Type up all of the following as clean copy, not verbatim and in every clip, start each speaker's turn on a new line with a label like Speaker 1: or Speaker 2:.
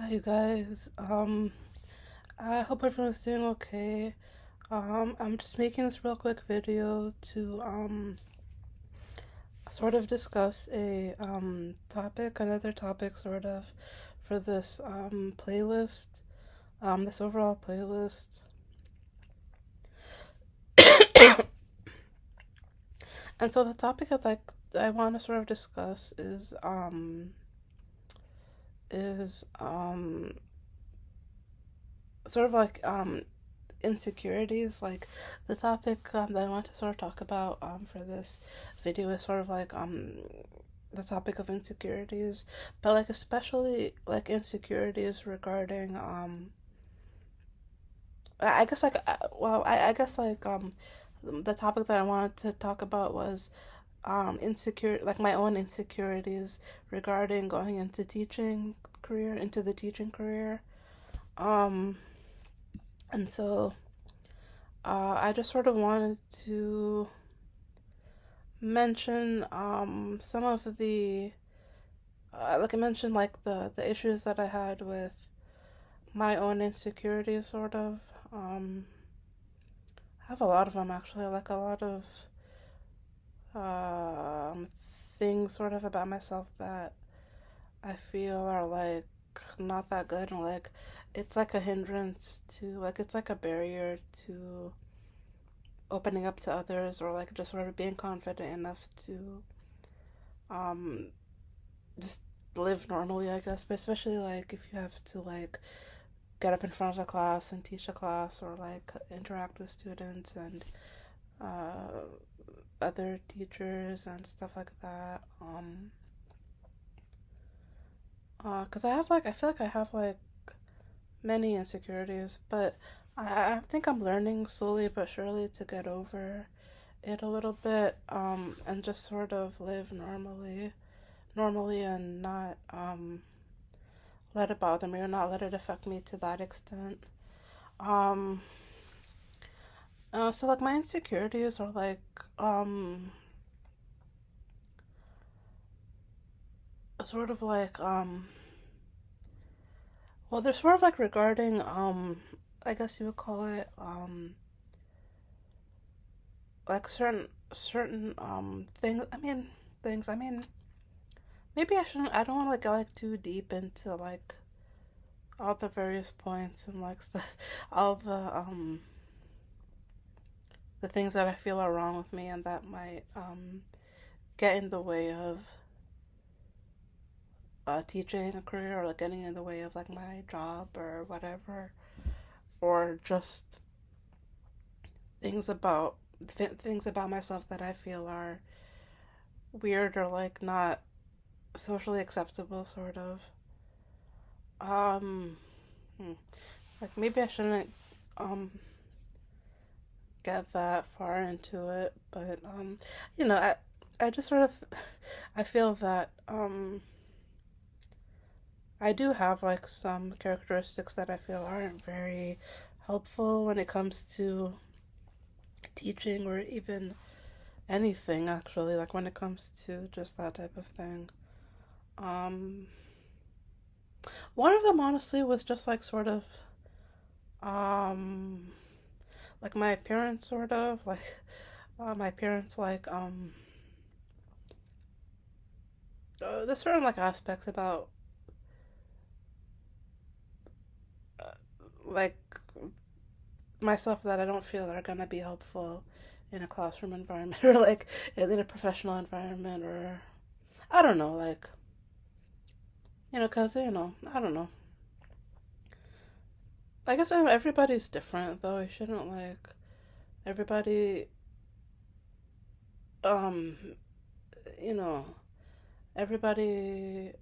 Speaker 1: Hi, you guys. I hope everyone's doing okay. I'm just making this real quick video to sort of discuss a topic, another topic, sort of, for this playlist, this overall playlist. And so the topic I want to sort of discuss is sort of like insecurities. Like the topic that I want to sort of talk about for this video is sort of like the topic of insecurities, but like especially like insecurities regarding I guess like I guess like the topic that I wanted to talk about was insecure, like my own insecurities regarding going into the teaching career. um and so I just sort of wanted to mention some of the like I mentioned, like the issues that I had with my own insecurities, sort of. I have a lot of them actually, like a lot of um things sort of about myself that I feel are like not that good, and like it's like a hindrance to, like it's like a barrier to opening up to others, or like just sort of being confident enough to um just live normally, I guess. But especially like if you have to like get up in front of a class and teach a class, or like interact with students and uh other teachers and stuff like that. Because I have like, I feel like I have like many insecurities, but I think I'm learning slowly but surely to get over it a little bit, and just sort of live normally, and not let it bother me, or not let it affect me to that extent. Um, so like my insecurities are like sort of like well, they're sort of like regarding I guess you would call it like certain things. I mean, maybe I shouldn't. I don't want to like go like too deep into like all the various points and like stuff, all the things that I feel are wrong with me and that might get in the way of teaching a career, or like getting in the way of like my job or whatever, or just things about myself that I feel are weird, or like not socially acceptable, sort of. Um, like maybe I shouldn't um get that far into it, but I just sort of I feel that I do have like some characteristics that I feel aren't very helpful when it comes to teaching, or even anything actually, like when it comes to just that type of thing. Um, One of them honestly was just like sort of um like my appearance, sort of like my appearance, like there's certain like aspects about uh, like myself that I don't feel are gonna be helpful in a classroom environment, or like in a professional environment, or I don't know, like because I don't know. I guess everybody's different, though. I shouldn't like everybody. Um, you know, everybody.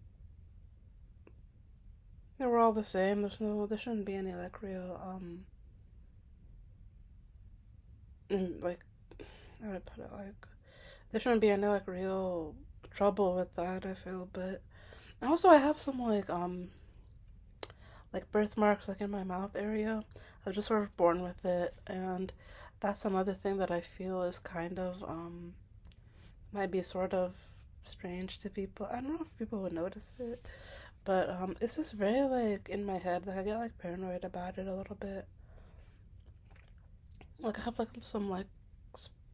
Speaker 1: We're all the same. There shouldn't be any like real like, how would I put it, like there shouldn't be any like real trouble with that, I feel. But also I have some like birthmarks like in my mouth area. I was just sort of born with it, and that's another thing that I feel is kind of might be sort of strange to people. I don't know if people would notice it, But it's just very like in my head. Like I get like paranoid about it a little bit. Like I have like some like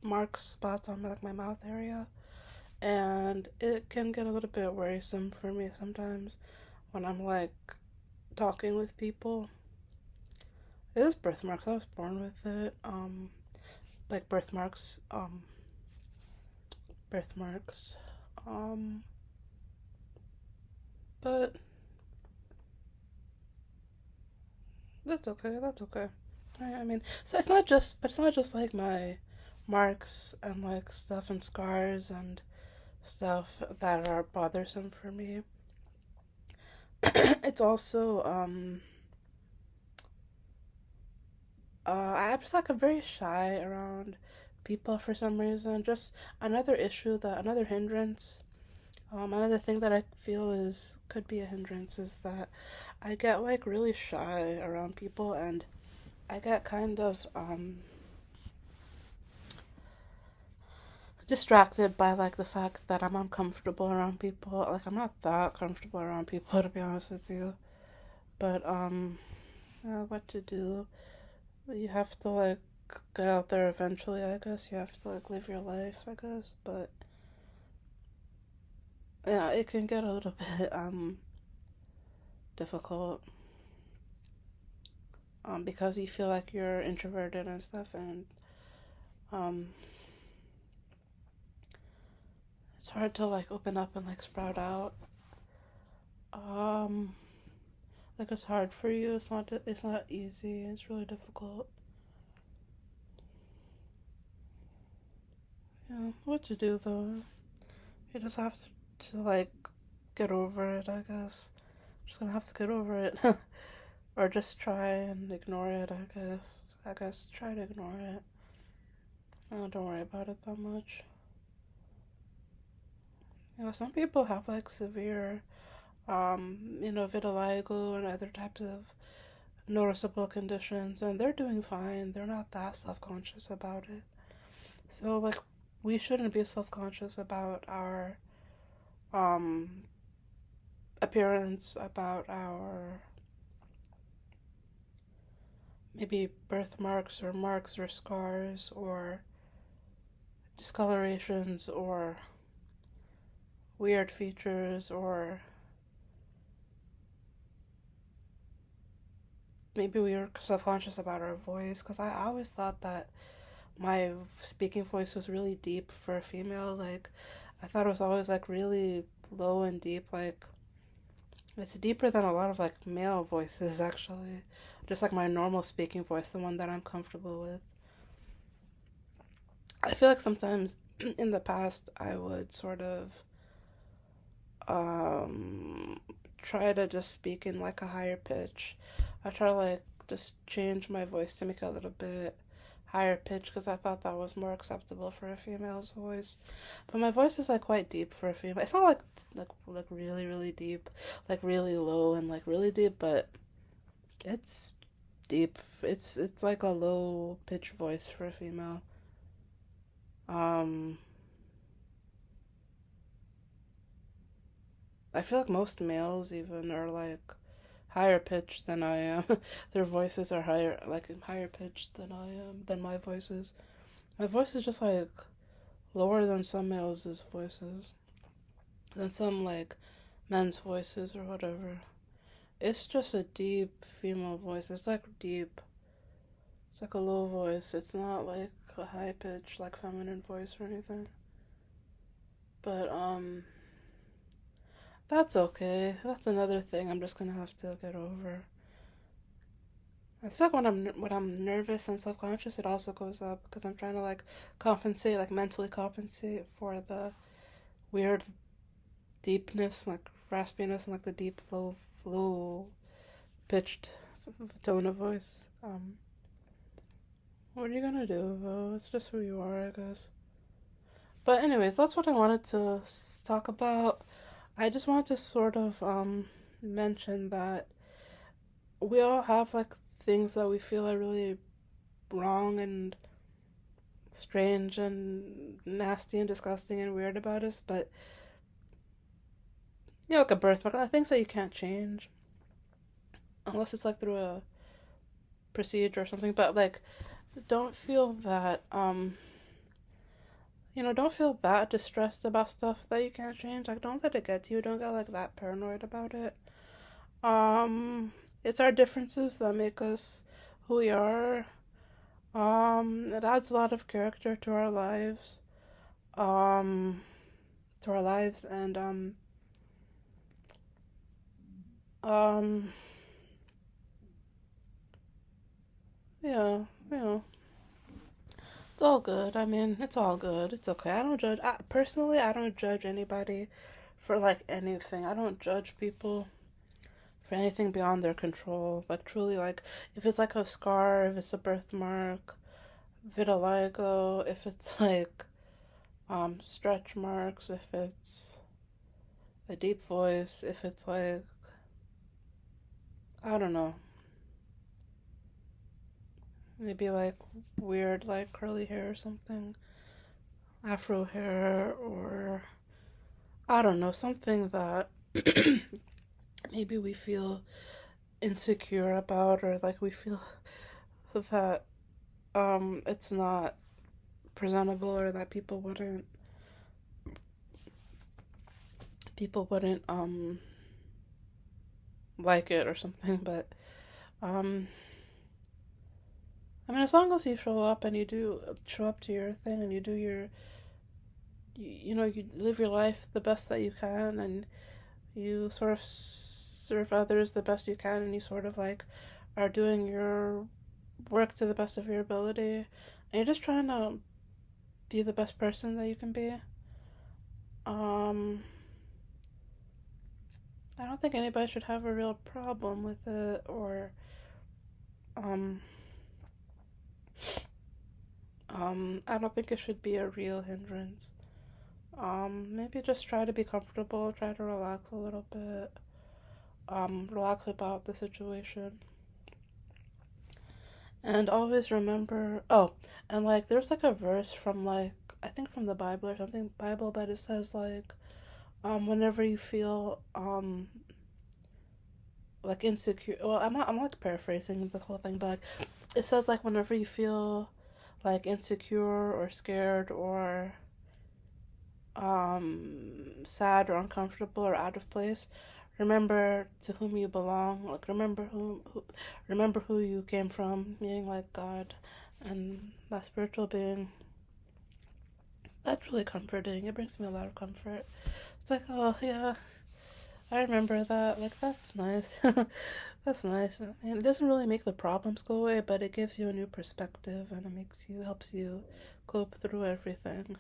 Speaker 1: mark spots on like my mouth area, and it can get a little bit worrisome for me sometimes when I'm like talking with people. It is birthmarks. I was born with it. Like birthmarks. Birthmarks. Um, but that's okay. That's okay. I mean, so it's not just, but it's not just like my marks and like stuff and scars and stuff that are bothersome for me. It's also I'm just like a very shy around people for some reason. Just another hindrance. Another thing that I feel is could be a hindrance is that I get like really shy around people, and I get kind of distracted by like the fact that I'm uncomfortable around people. Like I'm not that comfortable around people to be honest with you. But what to do? You have to like get out there eventually, I guess. You have to like live your life, I guess. But yeah, it can get a little bit difficult because you feel like you're introverted and stuff, and um it's hard to like open up and like sprout out. Um like it's hard for you. It's not easy. It's really difficult. Yeah, what to do though? You just have to like get over it, I guess. Just gonna have to get over it. Or just try and ignore it, I guess. I guess try to ignore it. Don't worry about it that much. Some people have like severe, vitiligo and other types of noticeable conditions, and they're doing fine. They're not that self conscious about it. So, like, we shouldn't be self conscious about our um, appearance, about our maybe birthmarks or marks or scars or discolorations or weird features, or maybe we were self-conscious about our voice, because I always thought that my speaking voice was really deep for a female. Like I thought it was always like really low and deep. Like it's deeper than a lot of like male voices actually, just like my normal speaking voice, the one that I'm comfortable with. I feel like sometimes in the past I would sort of um try to just speak in like a higher pitch. I try to like just change my voice to make it a little bit higher pitch because I thought that was more acceptable for a female's voice. But my voice is like quite deep for a female. It's not like really really deep, like really low and like really deep, but it's deep. It's like a low pitch voice for a female. Um I feel like most males even are like higher pitched than I am. Their voices are higher pitched than I am, than my voices. My voice is just like lower than some males' voices, than some like men's voices or whatever. It's just a deep female voice. It's like deep. It's like a low voice. It's not like a high pitch like feminine voice or anything. But that's okay. That's another thing I'm just gonna have to get over. I feel like when I'm nervous and self conscious, it also goes up because I'm trying to like compensate, like mentally compensate for the weird deepness, like raspiness, and like the deep low pitched tone of voice. What are you gonna do though? It's just who you are, I guess. But anyways, that's what I wanted to talk about. I just wanted to sort of mention that we all have like things that we feel are really wrong and strange and nasty and disgusting and weird about us, but Yeah, like a birthmark, like things that you can't change unless it's like through a procedure or something. But like, don't feel that don't feel that distressed about stuff that you can't change. Like, don't let it get to you. Don't get like that paranoid about it. Um, it's our differences that make us who we are. It adds a lot of character to our lives. Um, and um, yeah, you know, it's all good. I mean, it's all good. It's okay. I don't judge. Personally, I don't judge anybody for like anything. I don't judge people for anything beyond their control. Like truly, like if it's like a scar, if it's a birthmark, vitiligo, if it's like stretch marks, if it's a deep voice, if it's like I don't know, maybe like weird like curly hair or something, afro hair, or I don't know, something that maybe we feel insecure about, or like we feel that it's not presentable, or that people wouldn't like it or something. But um I mean, as long as you show up and you do show up to your thing, and you do you live your life the best that you can, and you sort of serve others the best you can, and you sort of like are doing your work to the best of your ability, and you're just trying to be the best person that you can be. um I don't think anybody should have a real problem with it, or um I don't think it should be a real hindrance. Maybe just try to be comfortable, try to relax a little bit, relax about the situation. And always remember, oh, and like there's like a verse from like, I think from the Bible or something, Bible, but it says like, whenever you feel, like insecure, well, I'm like paraphrasing the whole thing, but like, it says like whenever you feel like insecure or scared or sad or uncomfortable or out of place, remember to whom you belong. Like remember who you came from, meaning like God and that spiritual being. That's really comforting. It brings me a lot of comfort. It's like, oh yeah, I remember that. Like that's nice. That's nice. And it doesn't really make the problems go away, but it gives you a new perspective, and it helps you cope through everything.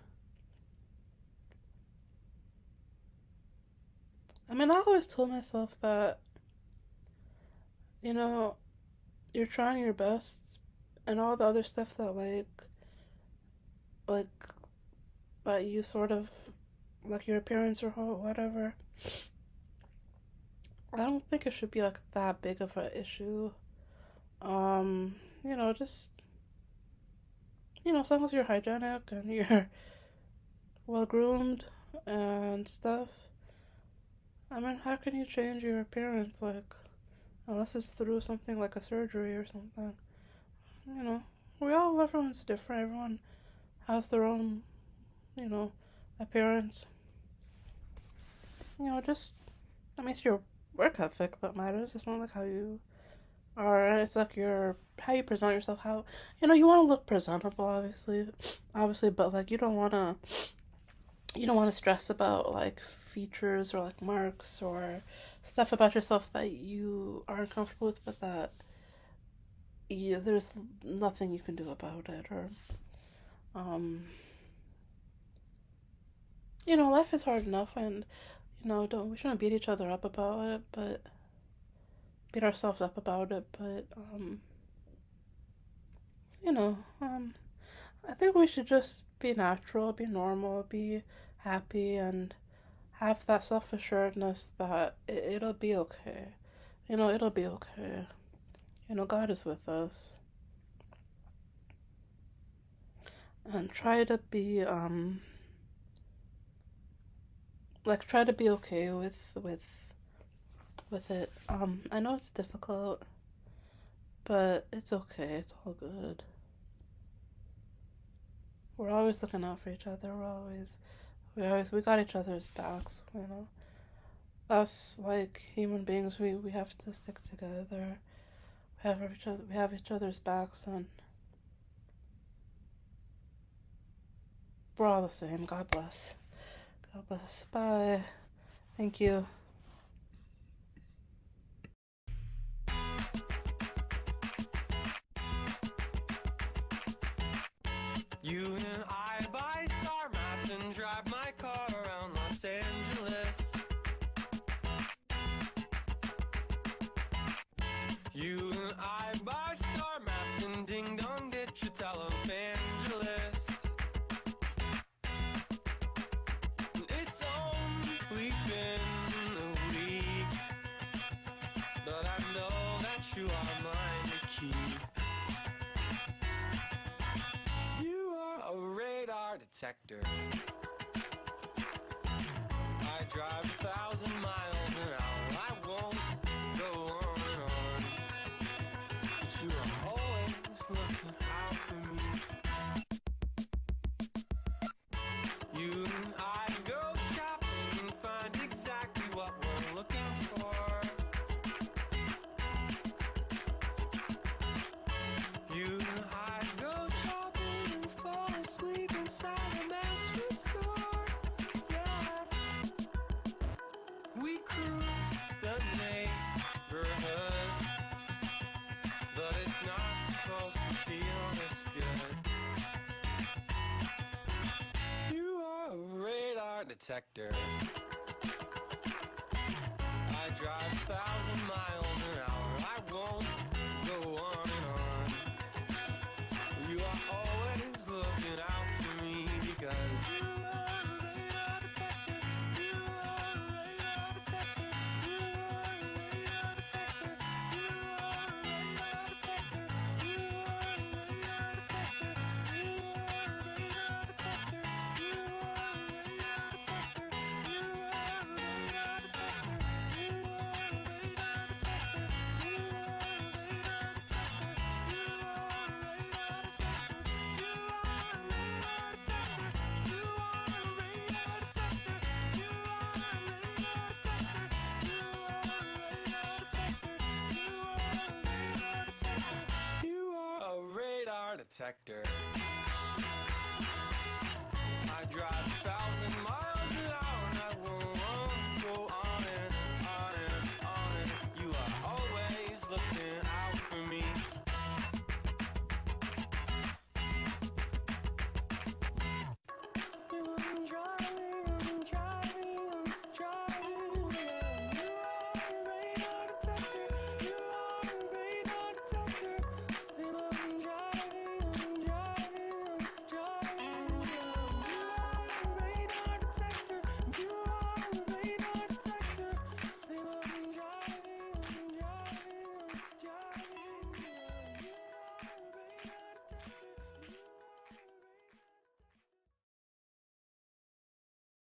Speaker 1: I mean, I always told myself that, you know, you're trying your best, and all the other stuff that like that you sort of like your appearance or whatever. I don't think it should be like that big of an issue. Just as long as you're hygienic and you're well groomed and stuff. I mean, how can you change your appearance like unless it's through something like a surgery or something? You know, everyone's different. Everyone has their own, you know, appearance. Just I mean, it's your work ethic that matters. It's not like how you are. It's like your how you present yourself. How you want to look presentable, obviously, but like you don't want to stress about like features or like marks or stuff about yourself that you aren't comfortable with, but that there's nothing you can do about it, or um, life is hard enough, and don't we shouldn't beat each other up about it, but beat ourselves up about it, but you know, I think we should just be natural, be normal, be happy, and have that self assuredness that it'll be okay. It'll be okay. God is with us. And try to be, like try to be okay with it. I know it's difficult, but it's okay. It's all good. We're always looking out for each other. We got each other's backs, you know. Us like human beings, we have to stick together. We have each other's backs, and we're all the same. God bless. God bless. Bye. Thank you.
Speaker 2: You and I buy star maps and drive my car around Los Angeles. You and I buy star maps and ding dong ditch a televangelist. It's only been a week, but I know that you are mine to keep. You are a radar detector. I drive 1,000 miles an hour. I won't go on and on. But you are always looking out for me. You and I go shopping and find exactly what we're looking for. You and I go shopping and fall asleep inside a mattress store. Yeah. We cruise the neighborhood, but it's not supposed to feel this good. You are a radar detector. I drive 1,000 miles an hour. I won't go on and on. You are always looking out for me because you are a radar detector. You are a radar detector. You are a radar detector. You are a radar detector. You are a radar detector. You are a radar detector. You are a radar detector. You are a radar detector. You are a radar detector. You are a radar detector. You are a radar detector. You are a radar detector. You are a radar detector. You are a radar detector. You are a radar detector. You are a radar detector. You are a radar detector. I drive 1,000 miles an hour and I won't